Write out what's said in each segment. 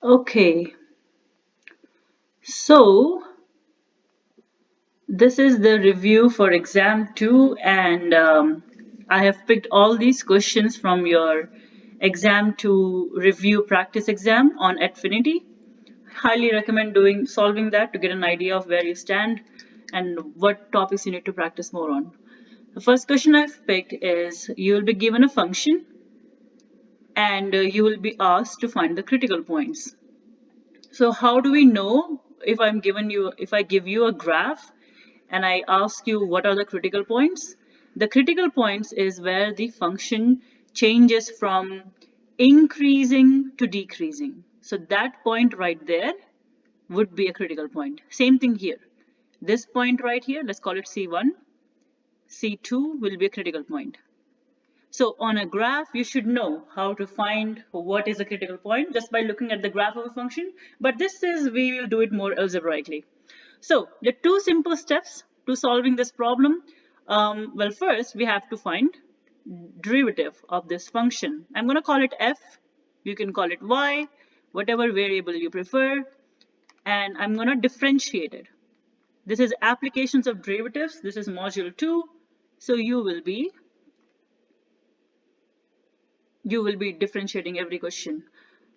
Okay, so this is the review for exam 2, and I have picked all these questions from your exam 2 review practice exam on Affinity. Highly recommend doing solving that to get an idea of where you stand and what topics you need to practice more on. The first question I've picked is you will be given a function and you will be asked to find the critical points. So how do we know if I give you a graph and I ask you what are the critical points? The critical points is where the function changes from increasing to decreasing. So that point right there would be a critical point. Same thing here. This point right here, let's call it C1. C2 will be a critical point. So on a graph, you should know how to find what is a critical point just by looking at the graph of a function. But we will do it more algebraically. So the two simple steps to solving this problem. Well, first we have to find derivative of this function. I'm going to call it f. You can call it y, whatever variable you prefer. And I'm going to differentiate it. This is applications of derivatives. This is module 2. So you will be differentiating every question.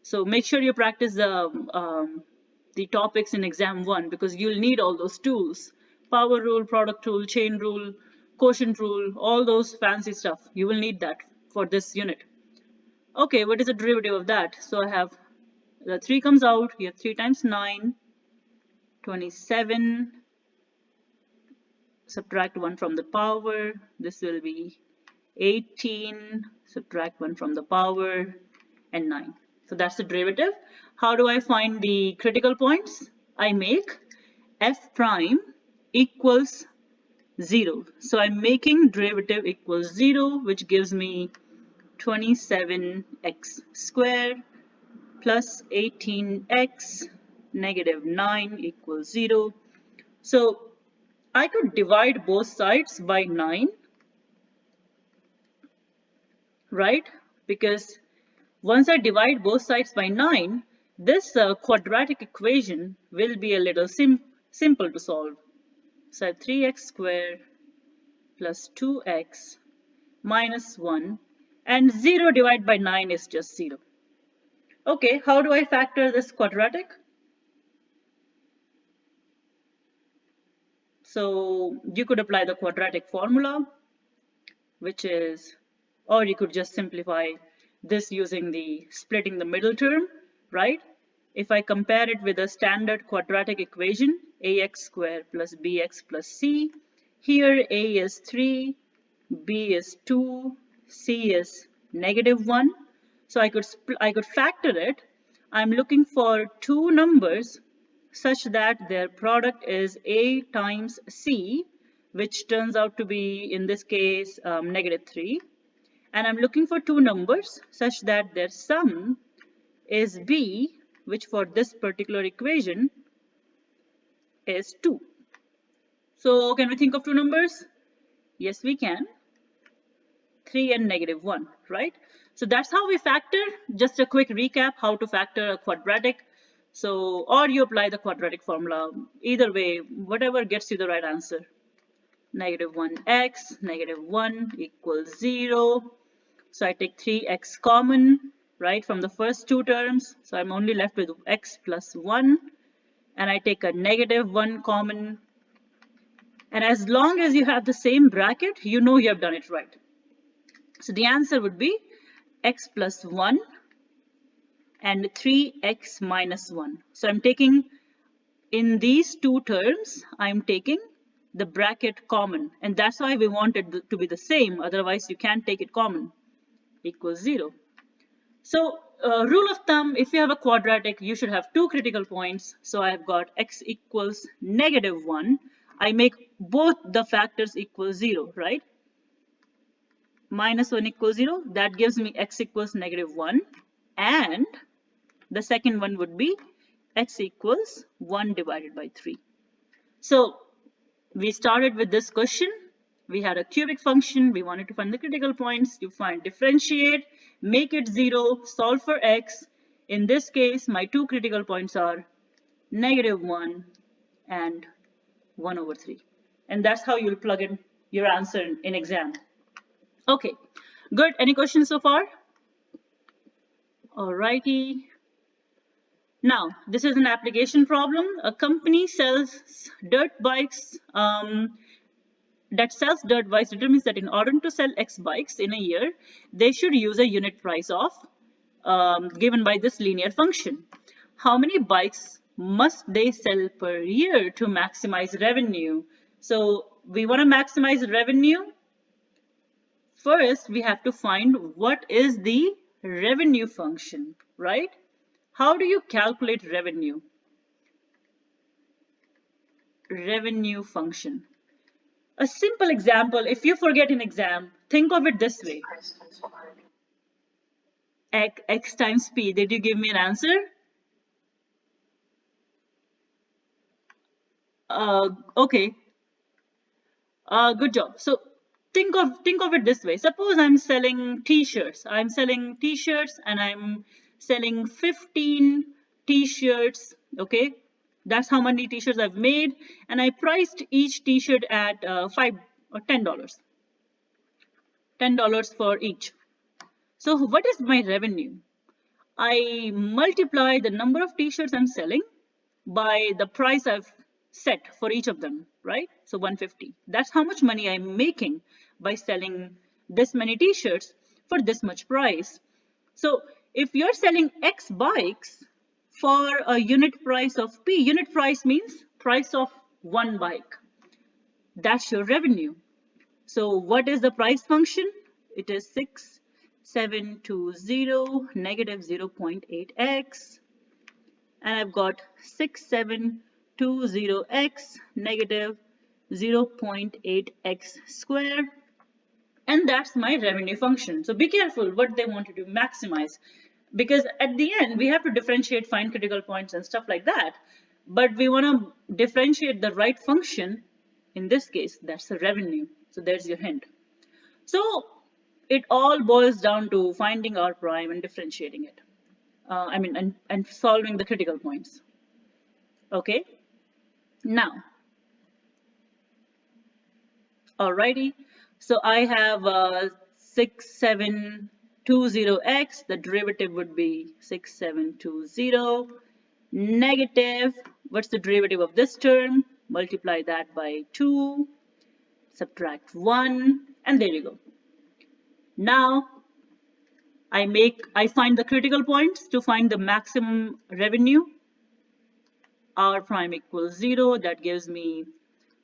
So make sure you practice the topics in exam 1 because you'll need all those tools. Power rule, product rule, chain rule, quotient rule, all those fancy stuff. You will need that for this unit. Okay, what is the derivative of that? So I have the 3 comes out, here 3 times 9, 27, subtract 1 from the power. This will be 18, subtract 1 from the power, and 9. So that's the derivative. How do I find the critical points? I make f prime equals 0. So I'm making derivative equals 0, which gives me 27x squared plus 18x negative 9 equals 0. So I could divide both sides by 9, right? Because once I divide both sides by 9, this quadratic equation will be a little simple to solve. So I have 3x squared plus 2x minus 1, and 0 divided by 9 is just 0. Okay, how do I factor this quadratic? So you could apply the quadratic formula, which is, or you could just simplify this using the splitting the middle term, right? If I compare it with a standard quadratic equation, ax squared plus bx plus c, here a is 3, b is 2, c is negative 1. So I could factor it. I'm looking for two numbers such that their product is a times c, which turns out to be, in this case, negative 3. And I'm looking for two numbers such that their sum is b, which for this particular equation is 2. So can we think of two numbers? Yes, we can. 3 and negative 1, right? So that's how we factor. Just a quick recap how to factor a quadratic. So, or you apply the quadratic formula. Either way, whatever gets you the right answer. Negative 1x, negative 1 equals 0. So I take 3x common, right, from the first two terms. So I'm only left with x plus 1. And I take a negative 1 common. And as long as you have the same bracket, you know you have done it right. So the answer would be x plus 1 and 3x minus 1. So I'm taking, in these two terms, I'm taking the bracket common. And that's why we want it to be the same. Otherwise, you can't take it common. Equals 0. So rule of thumb, if you have a quadratic, you should have two critical points. So I've got x equals negative 1. I make both the factors equal 0, right? Minus 1 equals 0. That gives me x equals negative 1. And the second one would be x equals 1 divided by 3. So we started with this question. We had a cubic function. We wanted to find the critical points. You find differentiate, make it 0, solve for x. In this case, my two critical points are -1 and 1/3. And that's how you'll plug in your answer in exam. Okay, good. Any questions so far? Alrighty. Now, this is an application problem. A company sells dirt bikes. That sells dirt bikes determines that in order to sell X bikes in a year, they should use a unit price of given by this linear function. How many bikes must they sell per year to maximize revenue? So we want to maximize revenue. First, we have to find what is the revenue function, right? How do you calculate revenue? Revenue function. A simple example, if you forget an exam, think of it this way. X times P. Did you give me an answer? Okay. Good job. So think of it this way. Suppose I'm selling t-shirts. I'm selling t-shirts and I'm selling 15 t-shirts. Okay. That's how many t-shirts I've made. And I priced each t-shirt at $5 or $10. $10 for each. So what is my revenue? I multiply the number of t-shirts I'm selling by the price I've set for each of them, right? So 150. That's how much money I'm making by selling this many t-shirts for this much price. So if you're selling X bikes for a unit price of P, unit price means price of one bike. That's your revenue. So what is the price function? It is 6720 negative 0.8x. And I've got 6720x negative 0.8x squared. And that's my revenue function. So be careful what they want to do, maximize. Because at the end, we have to differentiate, find critical points and stuff like that. But we want to differentiate the right function. In this case, that's the revenue. So there's your hint. So it all boils down to finding R prime and differentiating it. And solving the critical points. Okay. Now, alrighty. So I have 6720x. The derivative would be 6720 negative. What's the derivative of this term? Multiply that by 2. Subtract 1. And there you go. Now, I find the critical points to find the maximum revenue. R prime equals 0. That gives me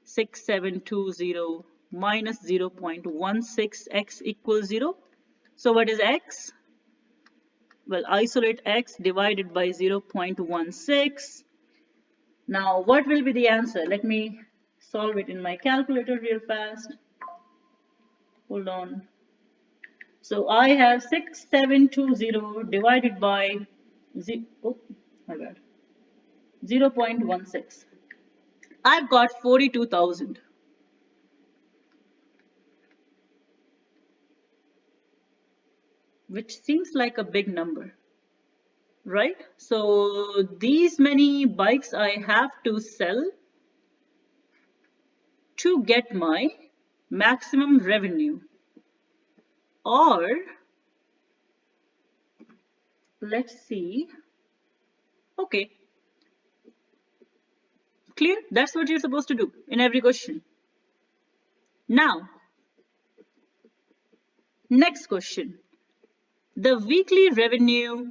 6720 minus 0.16x equals 0. So what is x? Well, isolate x divided by 0.16. Now, what will be the answer? Let me solve it in my calculator real fast. Hold on. So I have 6720 divided by 0.16. I've got 42,000. Which seems like a big number, right? So these many bikes I have to sell to get my maximum revenue. Or let's see. Okay. Clear? That's what you're supposed to do in every question. Now, next question. The weekly revenue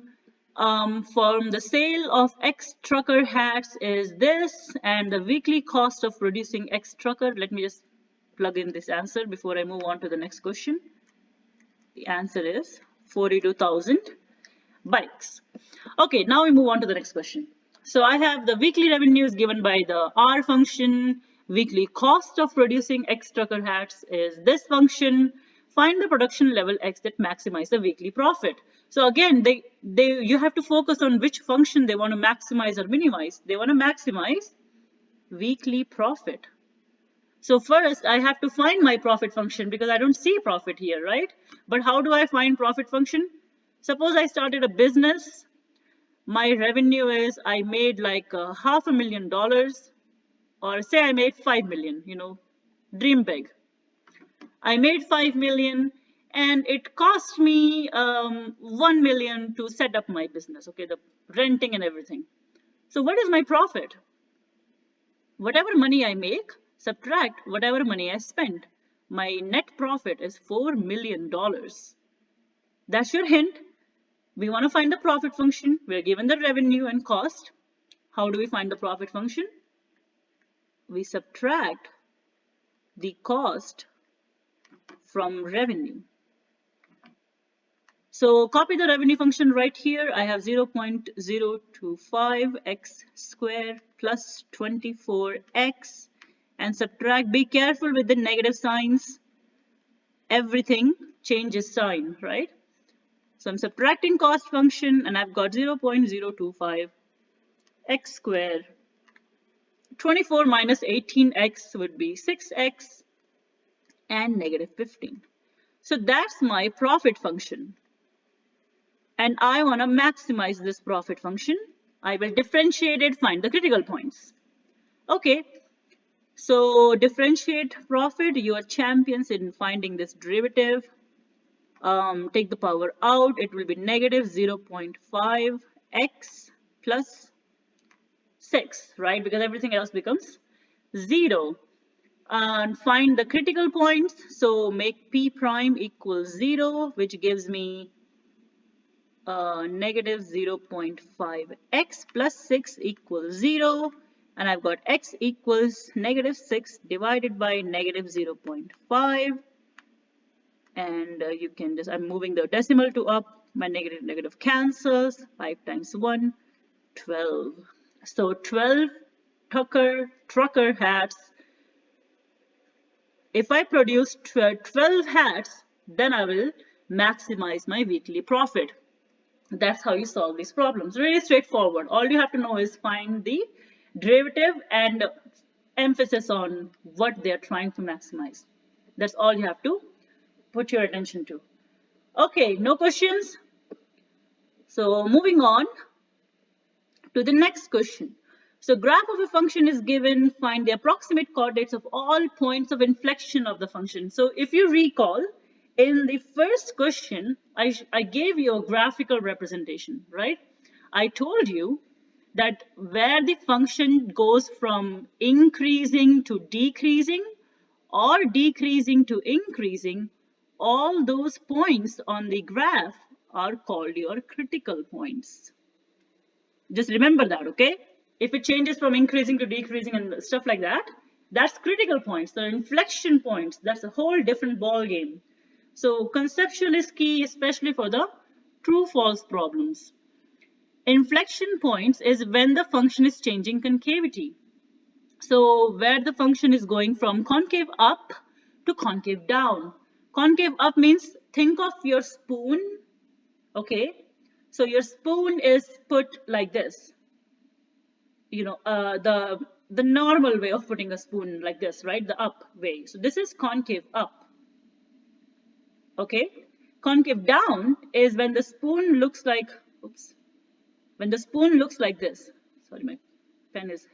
from the sale of X trucker hats is this, and the weekly cost of producing X trucker. Let me just plug in this answer before I move on to the next question. The answer is 42,000 bikes. Okay, now we move on to the next question. So I have the weekly revenues given by the R function. Weekly cost of producing X trucker hats is this function. Find the production level X that maximize the weekly profit. So again, you have to focus on which function they want to maximize or minimize. They want to maximize weekly profit. So first I have to find my profit function because I don't see profit here, right? But how do I find profit function? Suppose I started a business. my revenue is, I made like $500,000, or say I made 5 million, dream big. I made 5 million and it cost me 1 million to set up my business, okay, the renting and everything. So what is my profit? Whatever money I make, subtract whatever money I spent. My net profit is $4 million. That's your hint. We want to find the profit function. We're given the revenue and cost. How do we find the profit function? We subtract the cost from revenue. So copy the revenue function right here. I have 0.025x squared plus 24x, and subtract. Be careful with the negative signs. Everything changes sign, right? So I'm subtracting cost function and I've got 0.025 x squared. 24 minus 18x would be 6x and negative 15. So that's my profit function. And I want to maximize this profit function. I will differentiate it, find the critical points. Okay, so differentiate profit. You are champions in finding this derivative. Take the power out. It will be negative 0.5x plus 6, right? Because everything else becomes 0. And find the critical points. So make p prime equals 0, which gives me negative 0.5x plus 6 equals 0. And I've got x equals negative 6 divided by negative 0.5. And you can just, I'm moving the decimal to up. My negative cancels. 5 times 1, 12. So 12 trucker hats. If I produce 12 hats, then I will maximize my weekly profit. That's how you solve these problems. Really straightforward. All you have to know is find the derivative and emphasis on what they're trying to maximize. That's all you have to put your attention to. Okay, no questions? So moving on to the next question. So graph of a function is given, find the approximate coordinates of all points of inflection of the function. So if you recall, in the first question, I gave you a graphical representation, right? I told you that where the function goes from increasing to decreasing or decreasing to increasing, all those points on the graph are called your critical points. Just remember that, okay? If it changes from increasing to decreasing and stuff like that, that's critical points. The inflection points, that's a whole different ball game. So conceptual is key, especially for the true-false problems. Inflection points is when the function is changing concavity. So where the function is going from concave up to concave down. Concave up means, think of your spoon, okay? So your spoon is put like this. The normal way of putting a spoon like this, right? The up way. So this is concave up. Okay, concave down is when the spoon looks like, when the spoon looks like this. Sorry, my pen is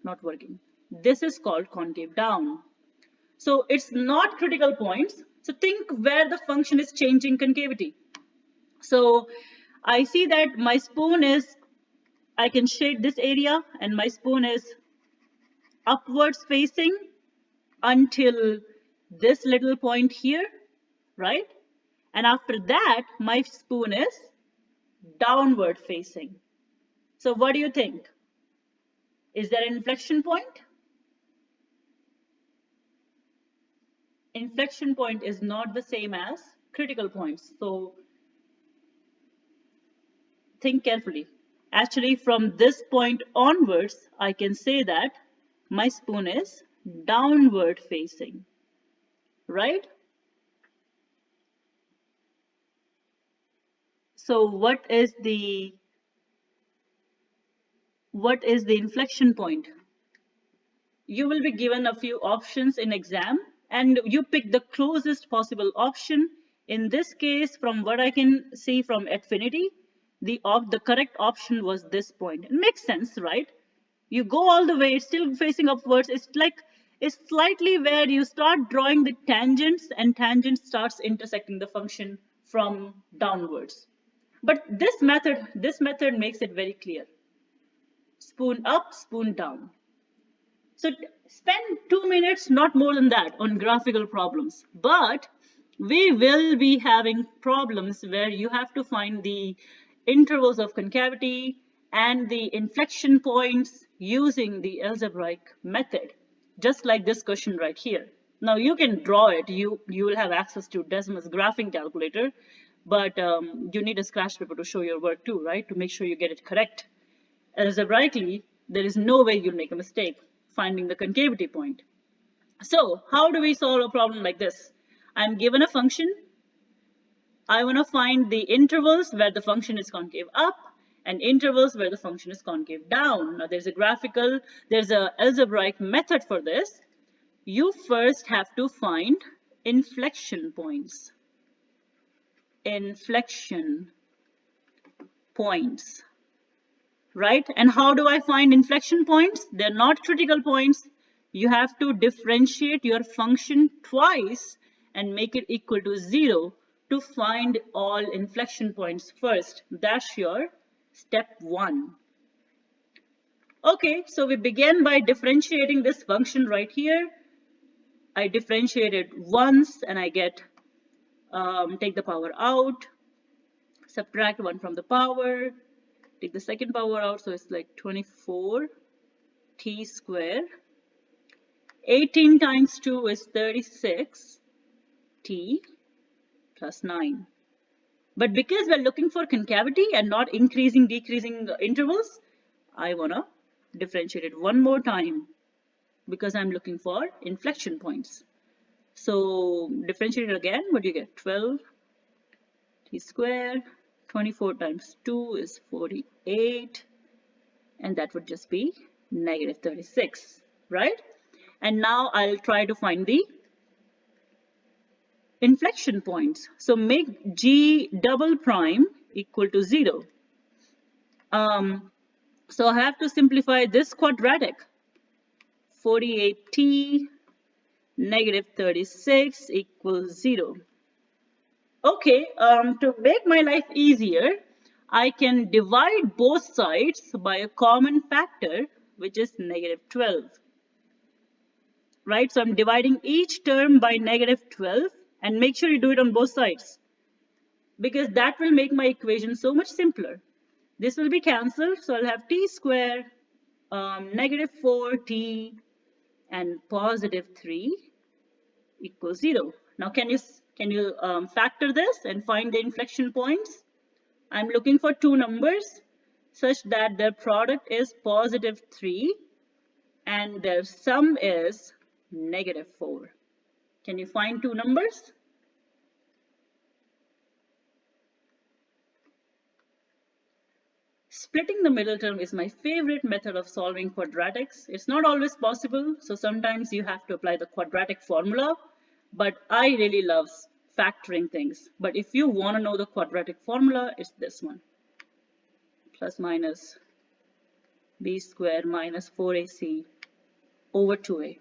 not working. This is called concave down. So it's not critical points. So think where the function is changing concavity. So I see that my spoon is, I can shade this area, and my spoon is upwards facing until this little point here, right? And after that, my spoon is downward facing. So what do you think? Is there an inflection point? Inflection point is not the same as critical points. So think carefully. Actually, from this point onwards, I can say that my spoon is downward facing, right? So what is the inflection point? You will be given a few options in exam and you pick the closest possible option. In this case, from what I can see from Affinity, the correct option was this point. It makes sense, right? You go all the way, it's still facing upwards. It's slightly where you start drawing the tangents, and tangent starts intersecting the function from downwards. But this method makes it very clear. Spoon up, spoon down. So spend 2 minutes, not more than that, on graphical problems. But we will be having problems where you have to find the intervals of concavity and the inflection points using the algebraic method, just like this question right here. Now you can draw it. You will have access to Desmos graphing calculator, but you need a scratch paper to show your work too, right? To make sure you get it correct. Algebraically, there is no way you'll make a mistake finding the concavity point. So how do we solve a problem like this? I'm given a function. I want to find the intervals where the function is concave up and intervals where the function is concave down. Now there's an algebraic method for this. You first have to find inflection points. Inflection points. Right? And how do I find inflection points? They're not critical points. You have to differentiate your function twice and make it equal to 0 to find all inflection points first. That's your step 1. Okay, so we begin by differentiating this function right here. I differentiate it once and I get, take the power out, subtract 1 from the power, take the second power out, so it's like 24 t square. 18 times 2 is 36 t plus 9. But because we're looking for concavity and not increasing, decreasing intervals, I want to differentiate it one more time because I'm looking for inflection points. So differentiate it again. What do you get? 12 t square. 24 times 2 is 48, and that would just be negative 36, right? And now I'll try to find the inflection points. So make g double prime equal to 0. So I have to simplify this quadratic. 48t negative 36 equals 0. Okay, to make my life easier, I can divide both sides by a common factor, which is negative 12. Right, so I'm dividing each term by negative 12, and make sure you do it on both sides, because that will make my equation so much simpler. This will be cancelled, so I'll have t square, negative 4t, and positive 3 equals 0. Now can you factor this and find the inflection points? I'm looking for two numbers such that their product is positive 3 and their sum is negative 4. Can you find two numbers? Splitting the middle term is my favorite method of solving quadratics. It's not always possible, so sometimes you have to apply the quadratic formula, but I really love factoring things. But if you want to know the quadratic formula, it's this one. Plus minus b square minus 4ac over 2a.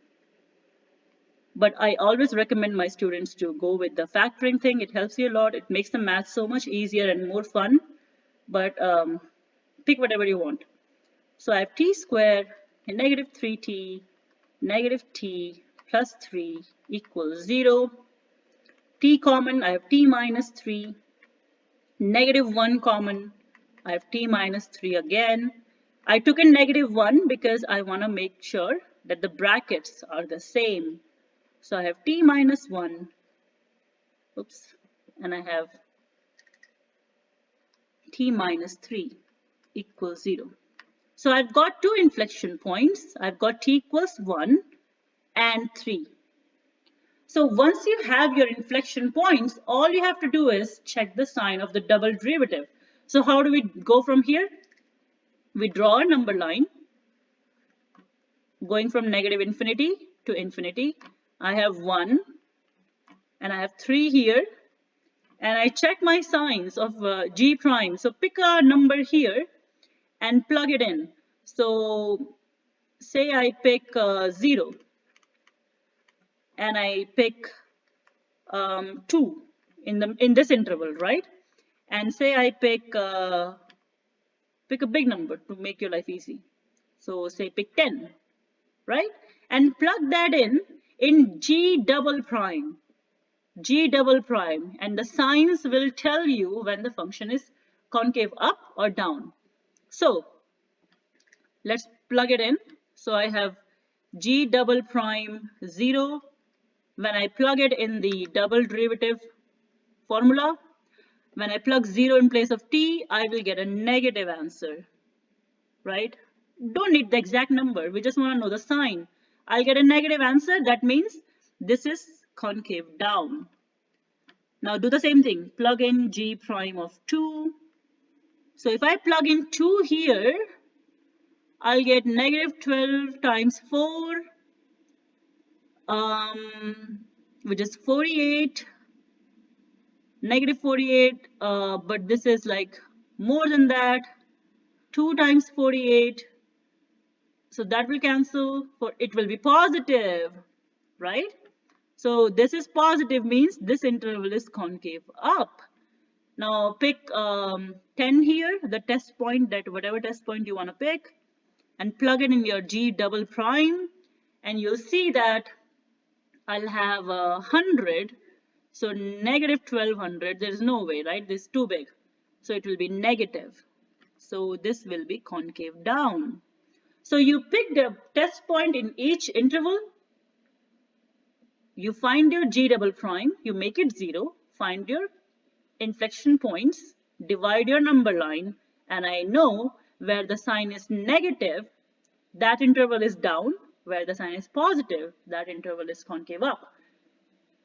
But I always recommend my students to go with the factoring thing. It helps you a lot. It makes the math so much easier and more fun. But pick whatever you want. So I have t squared and negative 3t, negative t plus 3 equals 0. T common, I have t minus 3. Negative 1 common, I have t minus 3 again. I took in negative 1 because I want to make sure that the brackets are the same. So I have t minus 1, oops, and I have t minus 3 equals 0. So I've got two inflection points. I've got t equals 1 and 3. So once you have your inflection points, all you have to do is check the sign of the double derivative. So how do we go from here? We draw a number line going from negative infinity to infinity. I have 1 and I have 3 here. and I check my signs of g prime. So pick a number here and plug it in. So say I pick 0 and I pick 2 in this interval, right? And say I pick a big number to make your life easy. So say pick 10, right? And plug that in G double prime, and the signs will tell you when the function is concave up or down. So let's plug it in. So I have G double prime 0. When I plug it in the double derivative formula, when I plug 0 in place of t, I will get a negative answer, right? Don't need the exact number. We just want to know the sign. I'll get a negative answer. That means this is concave down. Now do the same thing. Plug in g prime of 2. So if I plug in 2 here, I'll get negative 12 times 4, which is 48. Negative 48, but this is like more than that. 2 times 48. So that will cancel. For it will be positive, right? So this is positive, means this interval is concave up. Now pick 10 here, the test point, that whatever test point you want to pick, and plug it in your G double prime, and you'll see that I'll have 100. So negative 1200, there is no way, right? This is too big. So it will be negative. So this will be concave down. So you pick the test point in each interval. You find your G double prime, you make it 0, find your inflection points, divide your number line, and I know where the sign is negative, that interval is down. Where the sign is positive, that interval is concave up.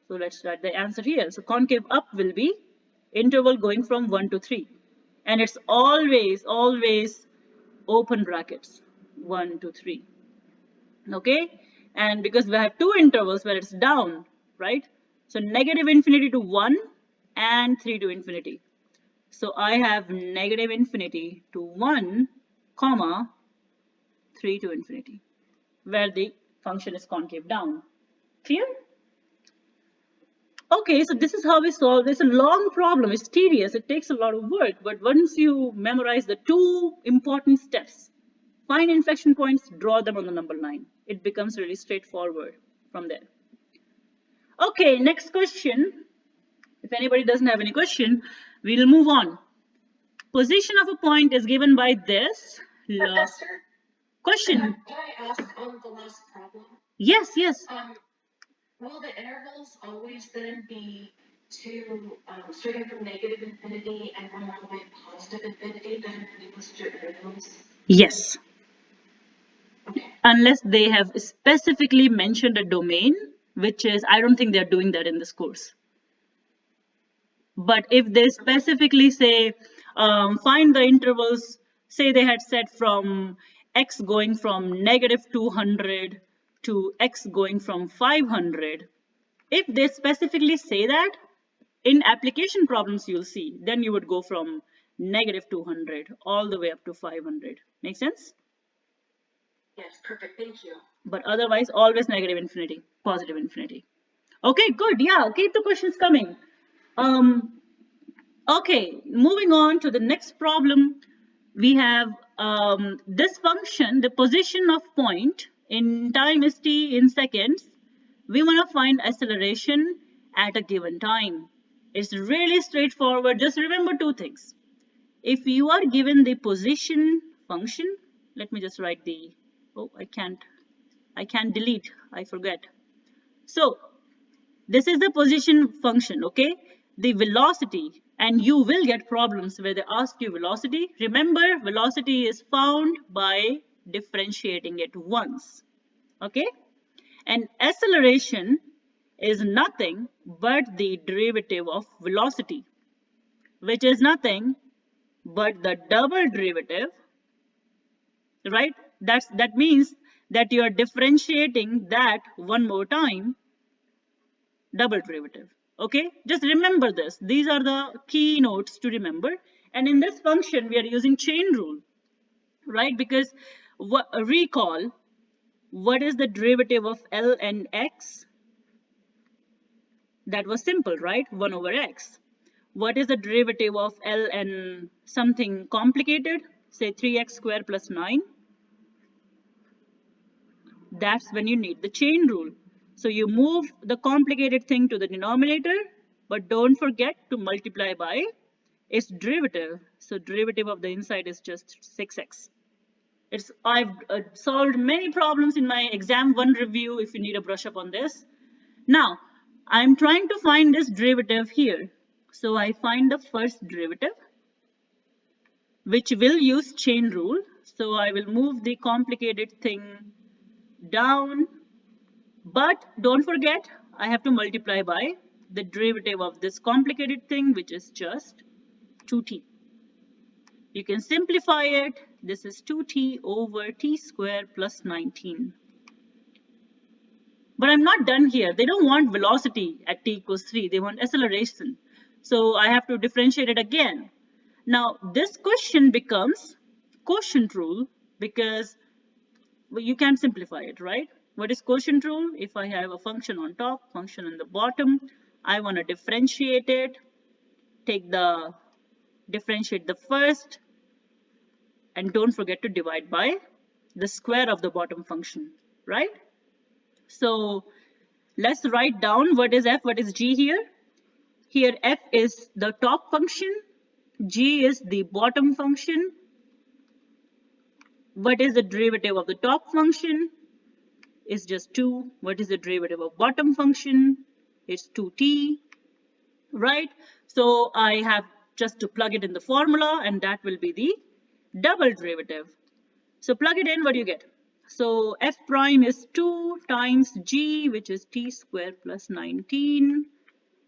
So let's write the answer here. So concave up will be interval going from 1 to 3. And it's always open brackets, 1 to 3. Okay? And because we have two intervals where it's down, right? So negative infinity to 1 and 3 to infinity. So I have negative infinity to 1, comma, 3 to infinity, where the function is concave down. Clear? Okay, so this is how we solve. It's a long problem. It's tedious. It takes a lot of work. But once you memorize the two important steps, find inflection points, draw them on the number line, it becomes really straightforward from there. Okay, next question. If anybody doesn't have any question, we'll move on. Position of a point is given by this. Question. Can I ask on the last problem? Yes. Will the intervals always then be starting from negative infinity and going all the way to positive infinity, then the list your intervals? Yes. Okay. Unless they have specifically mentioned a domain, which is, I don't think they're doing that in this course. But if they specifically say, find the intervals, say they had said from x going from negative 200 to x going from 500, if they specifically say that, in application problems you'll see, then you would go from negative 200 all the way up to 500. Make sense? Yes, perfect. Thank you. But otherwise, always negative infinity, positive infinity. Okay, good. Yeah, keep the questions coming. Okay, moving on to the next problem. We have this function, the position of point in time is t in seconds. We want to find acceleration at a given time. It's really straightforward. Just remember two things. If you are given the position function, let me just write the, oh, I can't delete, I forget. So this is the position function, okay? The velocity, and you will get problems where they ask you velocity. Remember, velocity is found by differentiating it once, okay? And acceleration is nothing but the derivative of velocity, which is nothing but the double derivative, right? That means that you are differentiating that one more time, double derivative. Okay, just remember this. These are the key notes to remember. And in this function, we are using chain rule, right? Because recall, what is the derivative of ln x? That was simple, right? 1 over x. What is the derivative of ln something complicated? Say 3x squared plus 9. That's when you need the chain rule. So you move the complicated thing to the denominator, but don't forget to multiply by its derivative. So derivative of the inside is just 6x. I've solved many problems in my exam 1 review if you need a brush up on this. Now, I'm trying to find this derivative here. So I find the first derivative, which will use chain rule. So I will move the complicated thing down. But don't forget, I have to multiply by the derivative of this complicated thing, which is just 2t. You can simplify it. This is 2t over t squared plus 19. But I'm not done here. They don't want velocity at t equals 3. They want acceleration. So I have to differentiate it again. Now, this question becomes quotient rule because you can simplify it, right? What is quotient rule? If I have a function on top, function on the bottom, I want to differentiate it, differentiate the first, and don't forget to divide by the square of the bottom function, right? So let's write down what is f, what is g here. Here f is the top function, g is the bottom function. What is the derivative of the top function? Is just 2. What is the derivative of bottom function? It's 2t, right? So I have just to plug it in the formula, and that will be the double derivative. So plug it in, what do you get? So f prime is 2 times g, which is t squared plus 19,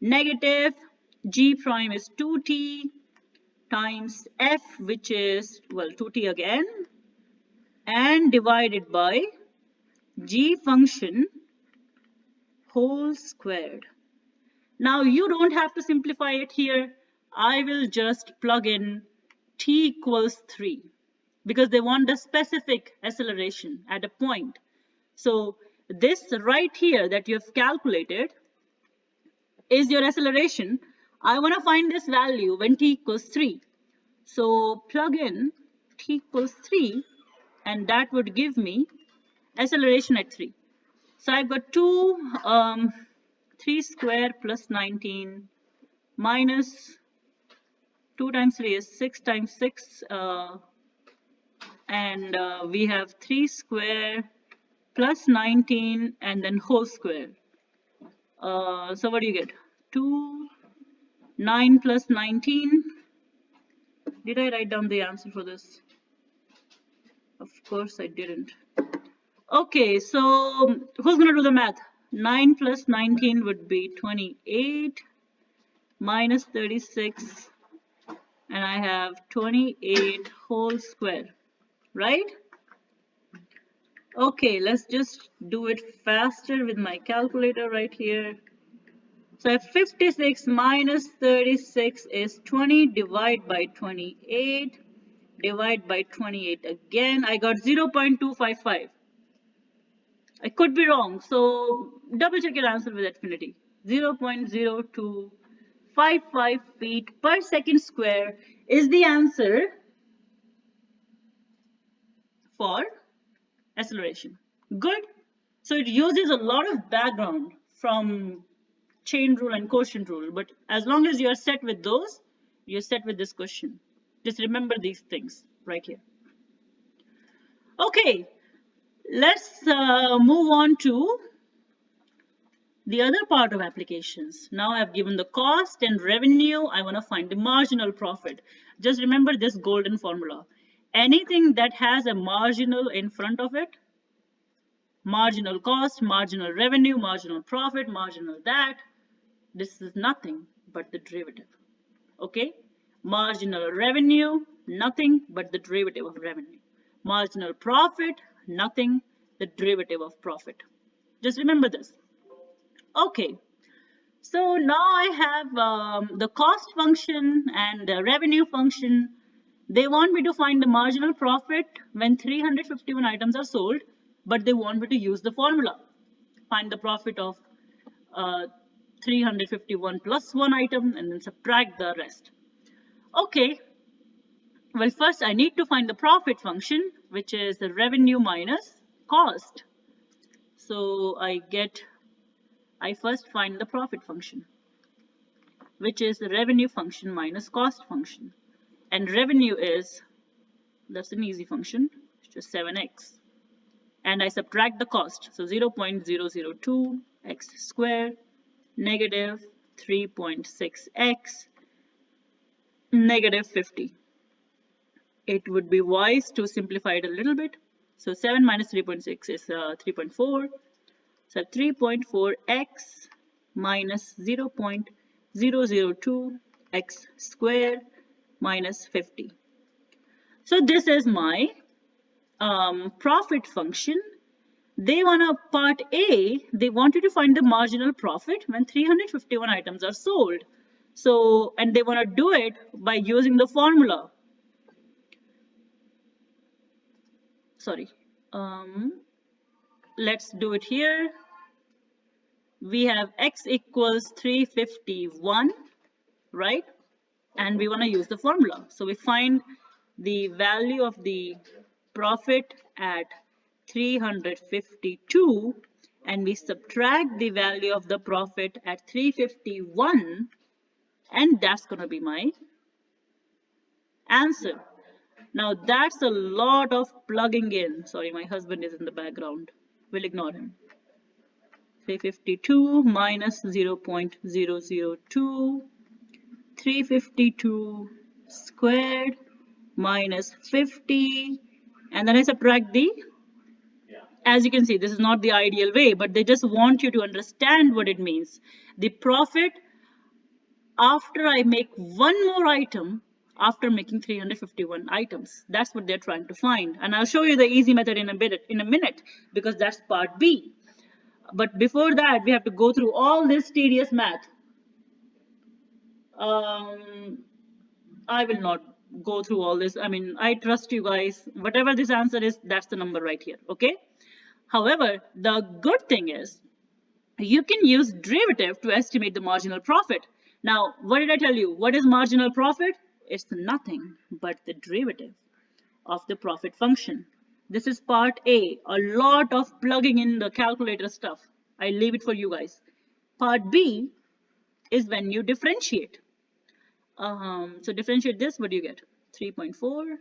negative g prime is 2t times f, which is, well, 2t again, and divided by g function whole squared. Now you don't have to simplify it here. I will just plug in t equals 3 because they want the specific acceleration at a point. So this right here that you have calculated is your acceleration. I want to find this value when t equals 3. So plug in t equals 3 and that would give me acceleration at 3. So I've got 3 square plus 19 minus 2 times 3 is 6 times 6 and we have 3 square plus 19 and then whole square. So what do you get? 2, 9 plus 19. Did I write down the answer for this? Of course I didn't. Okay, so who's going to do the math? 9 plus 19 would be 28 minus 36 and I have 28 whole square, right? Okay, let's just do it faster with my calculator right here. So I have 56 minus 36 is 20 divided by 28 divide by 28 again. I got 0.255. I could be wrong, so double check your answer with Affinity. 0.0255 feet per second square is the answer for acceleration. Good. So it uses a lot of background from chain rule and quotient rule, but as long as you're set with those, you're set with this question. Just remember these things right here. Okay, let's move on to the other part of applications. Now I've given the cost and revenue. I want to find the marginal profit. Just remember this golden formula. Anything that has a marginal in front of it, marginal cost, marginal revenue, marginal profit, marginal that, this is nothing but the derivative. Okay? Marginal revenue, nothing but the derivative of revenue. Marginal profit, nothing, the derivative of profit. Just remember this. Okay, So now I have the cost function and the revenue function. They want me to find the marginal profit when 351 items are sold, but they want me to use the formula. Find the profit of uh, 351 plus one item and then subtract the rest. Okay, well, first I need to find the profit function, which is the revenue minus cost. So I first find the profit function, which is the revenue function minus cost function. And revenue that's an easy function, it's just 7x. And I subtract the cost, so 0.002 x squared negative 3.6x negative 50. It would be wise to simplify it a little bit. So 7 minus 3.6 is 3.4. So 3.4x minus 0.002 x squared minus 50. So this is my profit function. They want a part A, they want you to find the marginal profit when 351 items are sold. So, and they want to do it by using the formula. Sorry. Let's do it here. We have x equals 351, right? And we want to use the formula. So we find the value of the profit at 352 and we subtract the value of the profit at 351 and that's going to be my answer. Now that's a lot of plugging in. Sorry, my husband is in the background. We'll ignore him. 352 minus 0.002, 352 squared minus 50, and then I subtract the, as you can see, this is not the ideal way, but they just want you to understand what it means. The profit after I make one more item after making 351 items. That's what they're trying to find. And I'll show you the easy method in a minute because that's part B. But before that, we have to go through all this tedious math. I will not go through all this. I mean, I trust you guys. Whatever this answer is, that's the number right here, okay? However, the good thing is you can use derivative to estimate the marginal profit. Now, what did I tell you? What is marginal profit? It's nothing but the derivative of the profit function. This is part A, a lot of plugging in the calculator stuff. I leave it for you guys. Part B is when you differentiate. So differentiate this, what do you get? 3.4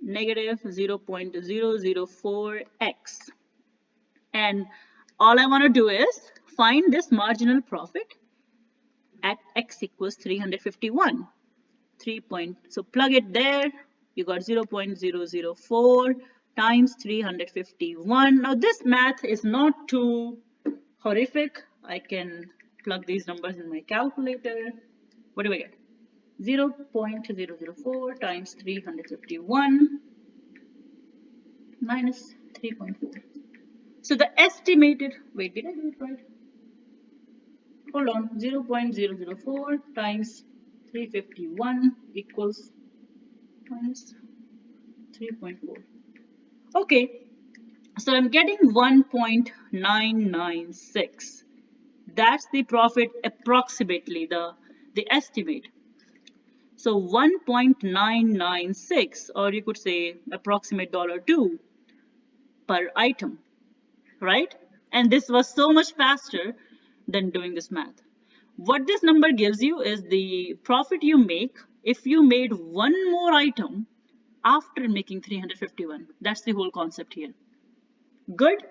negative 0.004x. And all I want to do is find this marginal profit at x equals 351. So plug it there. You got 0.004 times 351. Now this math is not too horrific. I can plug these numbers in my calculator. What do I get? 0.004 times 351 minus 3.4. So the estimated, wait, did I do it right? Hold on, 0.004 times 351 equals minus 3.4. Okay, so I'm getting 1.996. That's the profit approximately, the estimate. So 1.996, or you could say approximate $2 per item, right? And this was so much faster than doing this math. What this number gives you is the profit you make if you made one more item after making 351. That's the whole concept here. Good?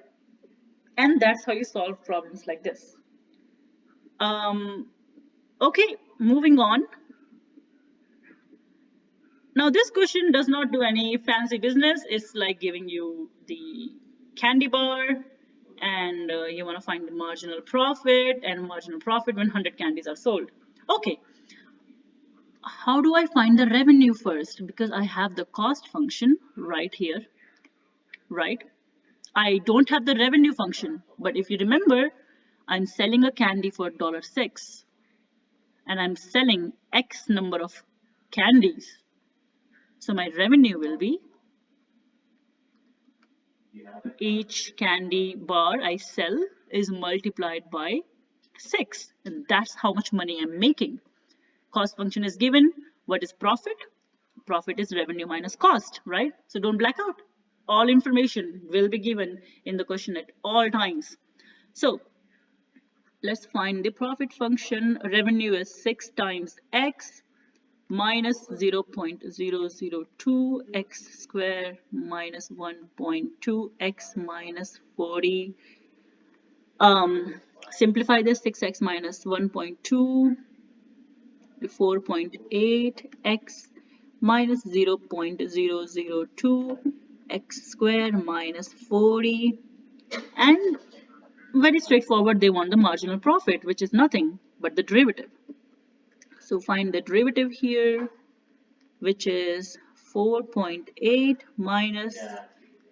And that's how you solve problems like this. Okay, moving on. Now this question does not do any fancy business. It's like giving you the candy bar and you want to find the marginal profit and marginal profit when 100 candies are sold. Okay, how do I find the revenue first? Because I have the cost function right here, right? I don't have the revenue function, but if you remember, I'm selling a candy for $6 and I'm selling X number of candies. So my revenue will be each candy bar I sell is multiplied by 6, and that's how much money I'm making. Cost function is given. What is profit? Profit is revenue minus cost, right? So don't black out. All information will be given in the question at all times. So let's find the profit function. Revenue is 6 times x minus 0.002 x square minus 1.2 x minus 40. Simplify this. 6x minus 1.2 to 4.8 x minus 0.002 x square minus 40, and very straightforward, they want the marginal profit, which is nothing but the derivative. So find the derivative here, which is 4.8 minus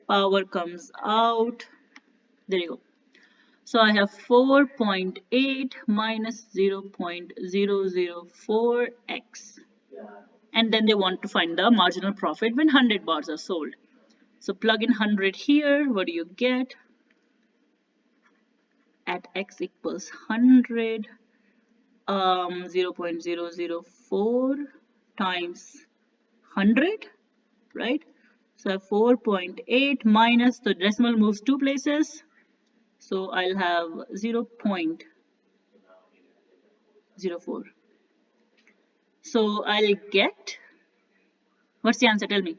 power comes out. There you go. So I have 4.8 minus 0.004x. And then they want to find the marginal profit when 100 bars are sold. So plug in 100 here. What do you get? At x equals 100, 0.004 times 100, right? So 4.8 minus, the decimal moves 2 places. So I'll have 0.04. So I'll get, what's the answer? Tell me.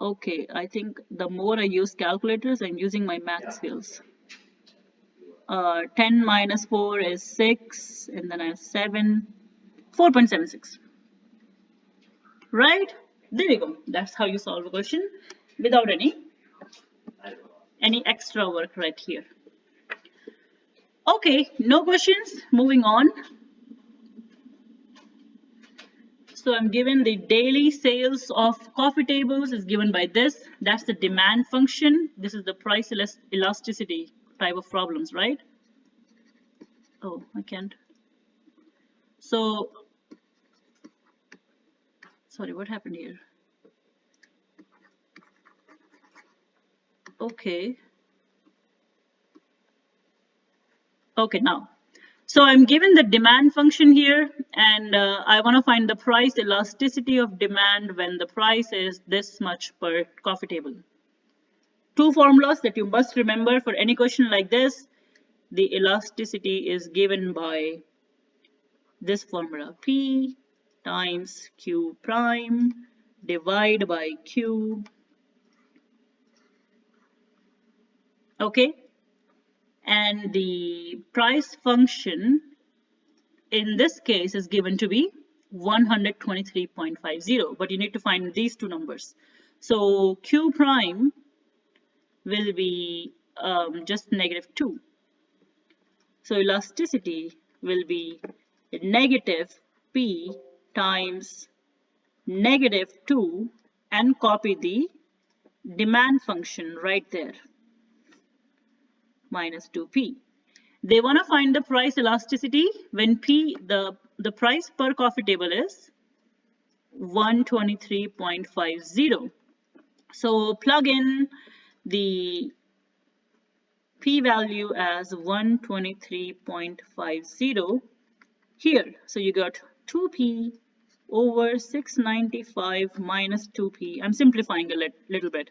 Okay, I think the more I use calculators, I'm using my math skills. 10 minus 4 is 6, and then I have 7, 4.76. Right? There you go. That's how you solve a question without any extra work right here. Okay, no questions. Moving on. So I'm given the daily sales of coffee tables is given by this. That's the demand function. This is the price elasticity type of problems, right? Oh, I can't. So, sorry, what happened here? Okay. Okay, now. So I'm given the demand function here, and I want to find the price elasticity of demand when the price is this much per coffee table. Two formulas that you must remember for any question like this. The elasticity is given by this formula, P times Q prime divide by Q. Okay, and the price function in this case is given to be 123.50, but you need to find these two numbers. So Q prime will be just -2. So elasticity will be negative P times -2, and copy the demand function right there, minus 2P. They want to find the price elasticity when P, the price per coffee table is 123.50. So plug in the P value as 123.50 here. So you got 2P over 695 minus 2P. I'm simplifying a little bit.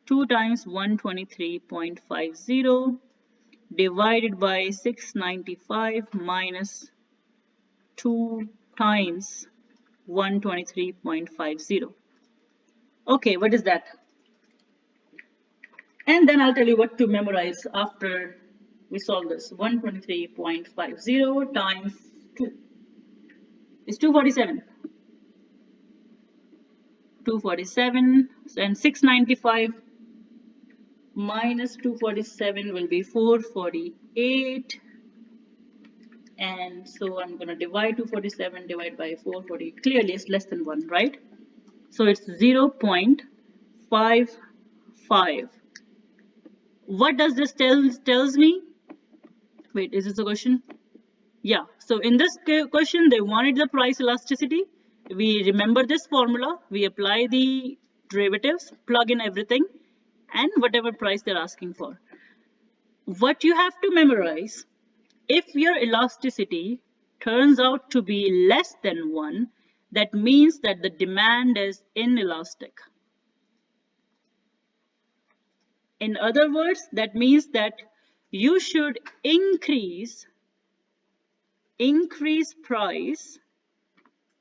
2 times 123.50 divided by 695 minus 2 times 123.50. Okay, what is that? And then I'll tell you what to memorize after we solve this. 123.50 times 2 is 247. 247, and 695 minus 247 will be 448. And so I'm going to divide 247 divided by 440. Clearly it's less than 1, right? So it's 0.55. What does this tells me? Wait, is this a question? Yeah, so in this question, they wanted the price elasticity. We remember this formula, we apply the derivatives, plug in everything, and whatever price they're asking for. What you have to memorize, if your elasticity turns out to be less than 1, that means that the demand is inelastic. In other words, that means that you should increase price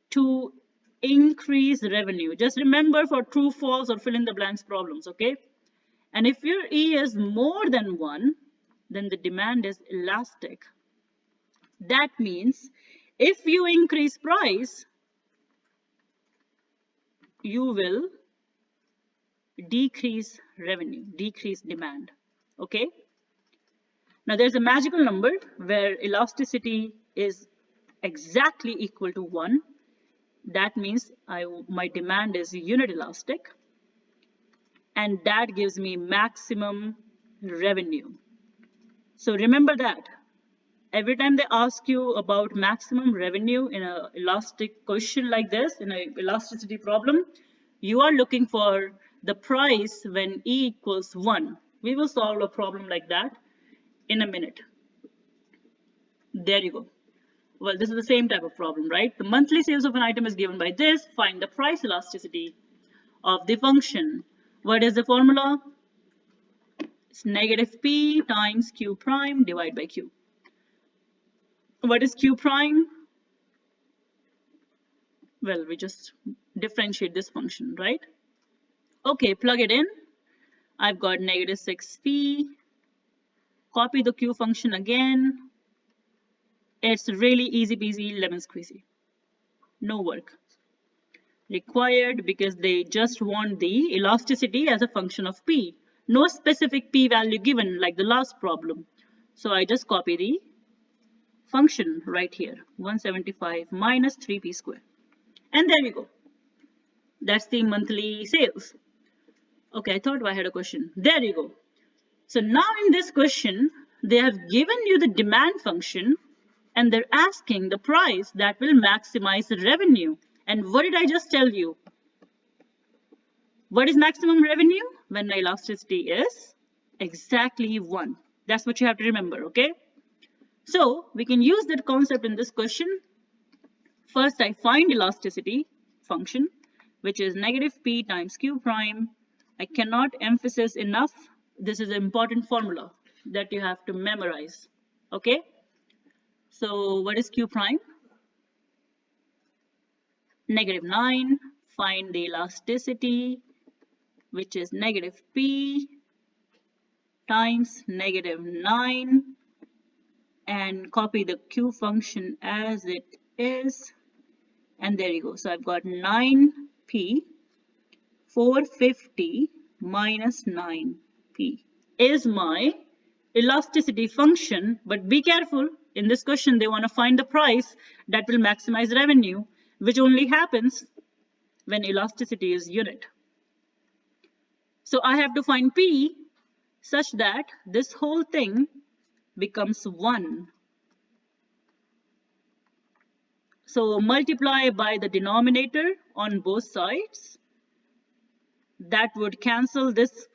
to increase revenue. Just remember for true, false, or fill in the blanks problems, okay? And if your E is more than 1, then the demand is elastic. That means if you increase price, you will decrease revenue, decrease demand, okay? Now there's a magical number where elasticity is exactly equal to 1. That means my demand is unit elastic, and that gives me maximum revenue. So remember that. Every time they ask you about maximum revenue in an elastic question like this, in an elasticity problem, you are looking for the price when E equals 1. We will solve a problem like that in a minute. There you go. Well, this is the same type of problem, right? The monthly sales of an item is given by this. Find the price elasticity of the function. What is the formula? It's negative P times Q prime divided by Q. What is Q prime? Well, we just differentiate this function, right? Okay, plug it in. I've got negative 6P. Copy the Q function again. It's really easy peasy, lemon squeezy. No work required because they just want the elasticity as a function of P. No specific P value given like the last problem. So I just copy the function right here, 175 minus 3P squared. And there you go. That's the monthly sales. Okay, I thought I had a question. There you go. So now in this question, they have given you the demand function and they're asking the price that will maximize the revenue. And what did I just tell you? What is maximum revenue? When the elasticity is exactly 1. That's what you have to remember, okay? So we can use that concept in this question. First, I find elasticity function, which is negative P times Q prime. I cannot emphasize enough. This is an important formula that you have to memorize, okay? So what is Q prime? Negative 9. Find the elasticity, which is negative P times negative 9, and copy the Q function as it is. And there you go. So I've got 9P, 450 minus 9P is my elasticity function. But be careful, in this question, they want to find the price that will maximize revenue, which only happens when elasticity is unit. So I have to find P such that this whole thing becomes 1. So multiply by the denominator on both sides. That would cancel this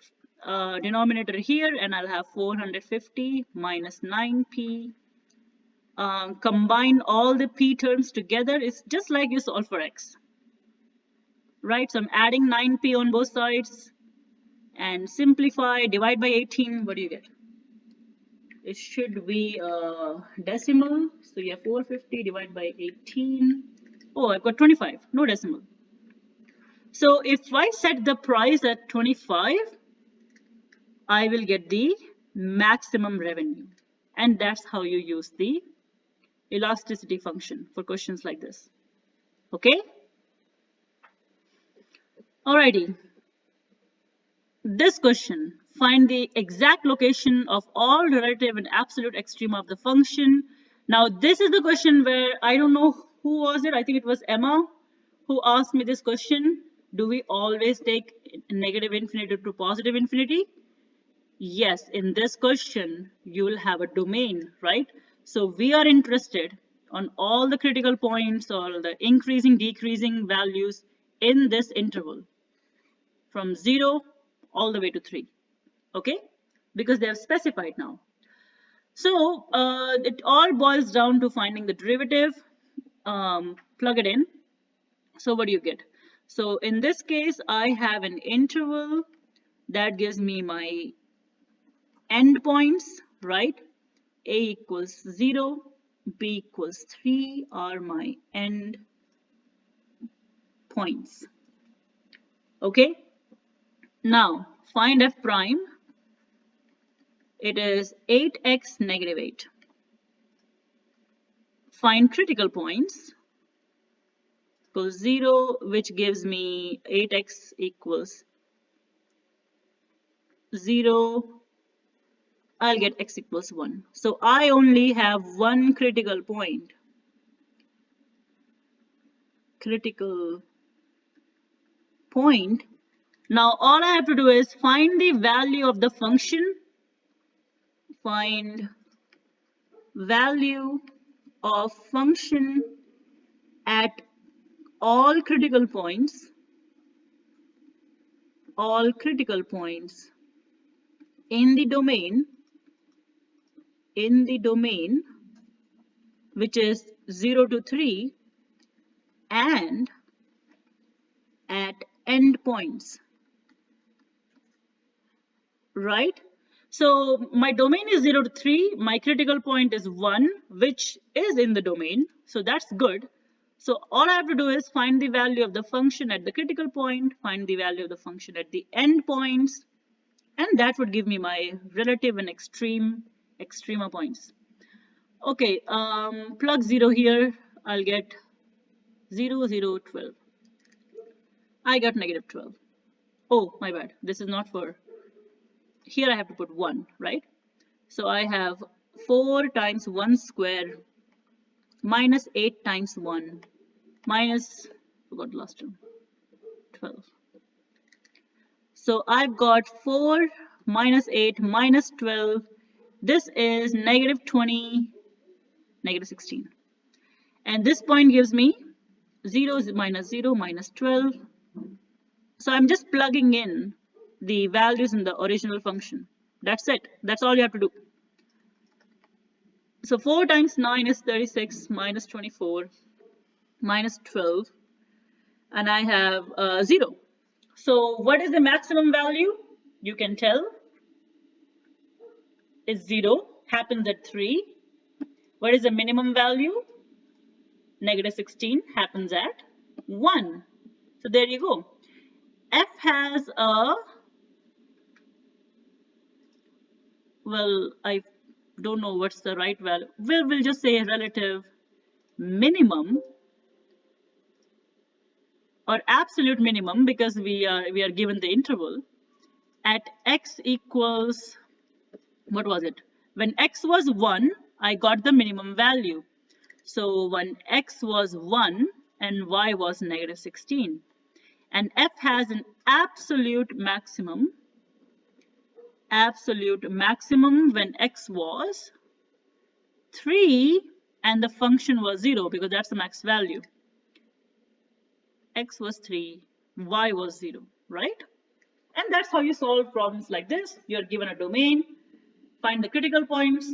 denominator here, and I'll have 450 minus 9P. Combine all the P terms together. It's just like you solve for X, right? So I'm adding 9P on both sides and simplify, divide by 18. What do you get? It should be a decimal. So you have 450 divided by 18. Oh, I've got 25, no decimal. So if I set the price at 25, I will get the maximum revenue. And that's how you use the elasticity function for questions like this. Okay? Alrighty. This question, find the exact location of all relative and absolute extreme of the function. Now this is the question where I don't know who was it. I think it was Emma who asked me this question. Do we always take negative infinity to positive infinity? Yes, in this question, you will have a domain, right? So we are interested on all the critical points or the increasing, decreasing values in this interval from 0 all the way to 3, okay? Because they have specified now. So it all boils down to finding the derivative, plug it in. So what do you get? So in this case, I have an interval that gives me my endpoints, right? A equals 0, B equals 3 are my end points. Okay? Now, find f prime. It is 8x negative 8. Find critical points. Equals 0, which gives me 8x equals 0. I'll get x equals 1. So I only have one critical point. Critical point. Now all I have to do is find the value of the function. Find value of function at all critical points in the domain which is 0 to 3 and at endpoints, right? So my domain is 0 to 3, my critical point is 1, which is in the domain, so that's good. So all I have to do is find the value of the function at the critical point, find the value of the function at the endpoints, and that would give me my relative and extrema points. Okay, plug 0 here, I'll get 0, 0, 12. I got negative 12. Oh, my bad, this is not for, here I have to put 1, right? So I have 4 times 1 square minus 8 times 1 minus, forgot the last term, 12. So I've got 4 minus 8 minus 12. This is negative 20, negative 16. And this point gives me 0 minus 0 minus 12. So I'm just plugging in the values in the original function. That's it. That's all you have to do. So 4 times 9 is 36 minus 24 minus 12. And I have 0. So what is the maximum value? You can tell is 0, happens at 3. What is the minimum value? Negative 16 happens at 1. So there you go. F has a, well, I don't know what's the right value. We'll just say relative minimum or absolute minimum because we are given the interval at x equals, what was it? When x was 1, I got the minimum value. So when x was 1 and y was negative 16. And f has an absolute maximum when x was 3 and the function was 0 because that's the max value. X was 3, y was 0, right? And that's how you solve problems like this. You're given a domain, find the critical points,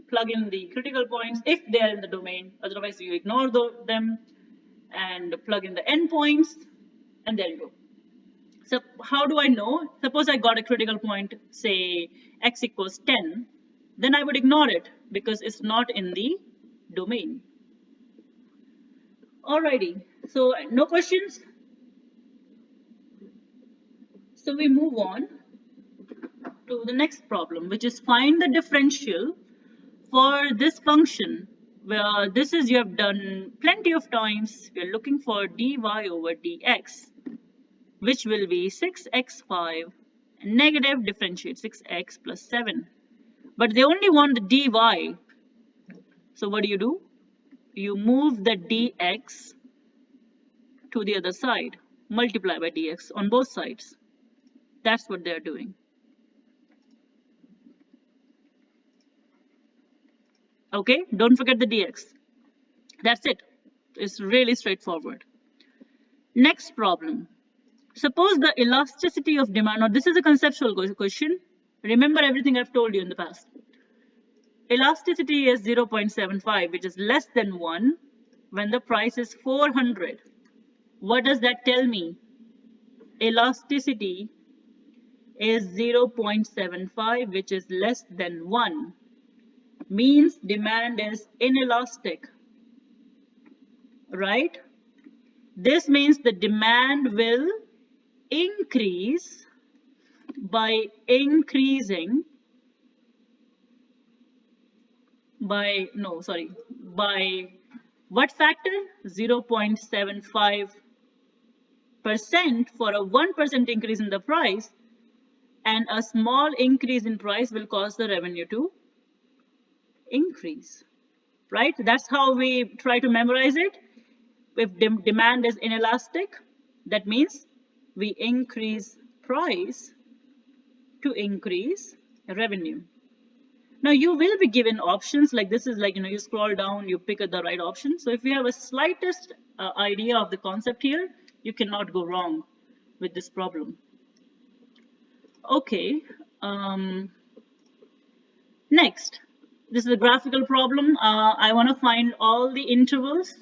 plug in the critical points if they are in the domain, otherwise you ignore them, and plug in the endpoints, and there you go. So how do I know? Suppose I got a critical point, say x equals 10, then I would ignore it because it's not in the domain. Alrighty, so no questions? So we move on to the next problem, which is find the differential for this function. Where this is you have done plenty of times. We are looking for dy over dx, which will be 6x5 and negative differentiate 6x plus 7. But they only want the dy. So what do? You move the dx to the other side, multiply by dx on both sides. That's what they're doing. Okay, don't forget the dx. That's it. It's really straightforward. Next problem. Suppose the elasticity of demand, now this is a conceptual question. Remember everything I've told you in the past. Elasticity is 0.75, which is less than 1 when the price is 400. What does that tell me? Elasticity is 0.75, which is less than 1. Means demand is inelastic, right? This means the demand will increase by increasing by what factor? 0.75% for a 1% increase in the price, and a small increase in price will cause the revenue to increase, right? That's how we try to memorize it. If demand is inelastic, that means we increase price to increase revenue. Now you will be given options like this is like, you scroll down, you pick the right option. So if you have a slightest idea of the concept here, you cannot go wrong with this problem. Okay, next, this is a graphical problem. I want to find all the intervals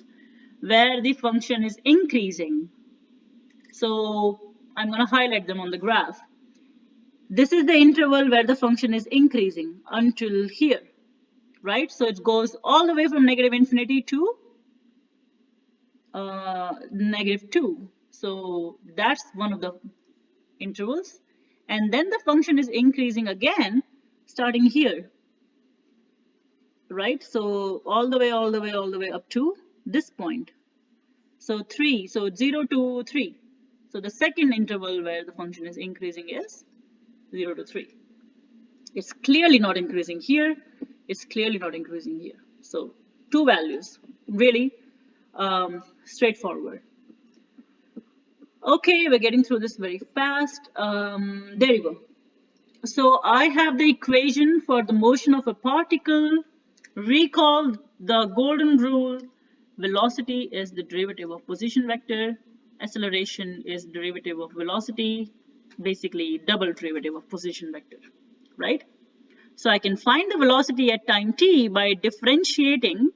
where the function is increasing. So I'm going to highlight them on the graph. This is the interval where the function is increasing until here, right? So it goes all the way from -infinity to -2. So that's one of the intervals. And then the function is increasing again, starting here, right? So all the way up to this point. So 3, so 0 to 3. So the second interval where the function is increasing is 0 to 3. It's clearly not increasing here. It's clearly not increasing here. So 2 values, really straightforward. Okay, we're getting through this very fast. There you go. So I have the equation for the motion of a particle. Recall the golden rule. Velocity is the derivative of position vector. Acceleration is derivative of velocity. Basically, double derivative of position vector, right? So I can find the velocity at time t by differentiating.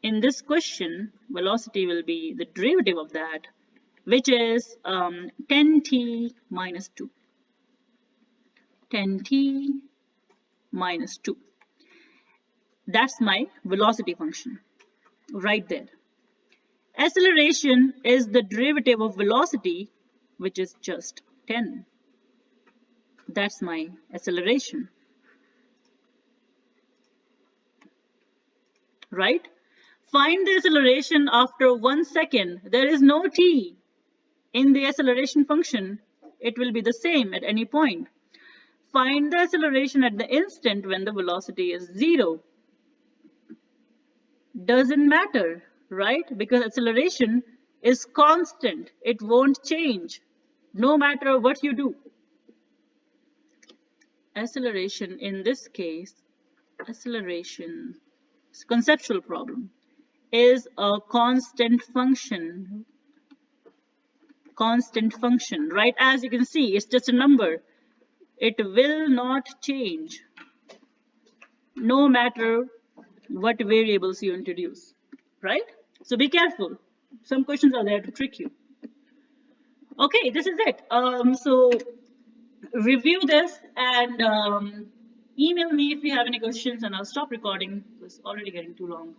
In this question, velocity will be the derivative of that, which is 10t minus 2. 10t minus 2. That's my velocity function right there. Acceleration is the derivative of velocity, which is just 10. That's my acceleration, right? Find the acceleration after 1 second. There is no t in the acceleration function. It will be the same at any point. Find the acceleration at the instant when the velocity is 0. Doesn't matter, right? Because acceleration is constant. It won't change no matter what you do. Acceleration in this case, acceleration, it's a conceptual problem, is a constant function. Constant function, right? As you can see, it's just a number. It will not change no matter what variables you introduce, right? So be careful. Some questions are there to trick you. Okay, this is it. So review this and email me if you have any questions, and I'll stop recording. It's already getting too long.